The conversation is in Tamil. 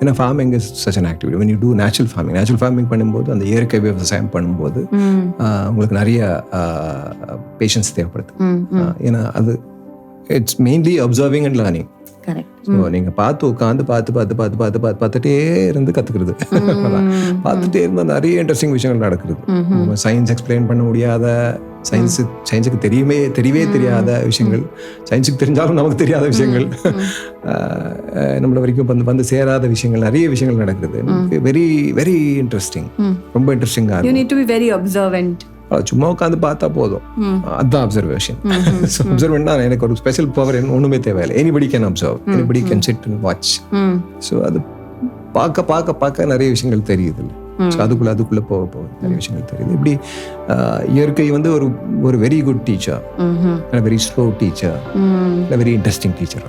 ஏன்னா farming is such an activity. when you do natural farming பண்ணும்போது அந்த இயற்கை விவசாயம் பண்ணும்போது உங்களுக்கு நிறைய பேஷன்ஸ் தேவைப்படுது. ஏன்னா அது it's mainly observing and learning. So நீங்கள் பார்த்துட்டே இருந்து கற்றுக்கிறது. பார்த்துட்டே இருந்தால் நிறைய இன்ட்ரெஸ்டிங் விஷயங்கள் நடக்குது. சயின்ஸ் எக்ஸ்பிளைன் பண்ண முடியாத, சயின்ஸுக்கு தெரியவே தெரியாத விஷயங்கள், சயின்ஸுக்கு தெரிஞ்சாலும் நமக்கு தெரியாத விஷயங்கள், நம்மள வரைக்கும் வந்து சேராத விஷயங்கள், நிறைய விஷயங்கள் நடக்குது. வெரி வெரி இன்ட்ரெஸ்டிங், ரொம்ப இன்ட்ரெஸ்டிங்காக இருக்கும். You need to be very observant. சும்மா உட்காந்து பார்த்தா போதும், அதுதான் அப்சர்வேஷன். அப்சர்வ்னா எனக்கு ஒரு ஸ்பெஷல் பவர் ஒன்றுமே தேவையில்லை. Anybody can observe, anybody can sit and watch. So அது பார்க்க நிறைய விஷயங்கள் தெரியுது. ஸோ அதுக்குள்ளே போக நிறைய விஷயங்கள் தெரியுது. இப்படி இயற்கை வந்து ஒரு very good teacher, very slow teacher, very interesting teacher.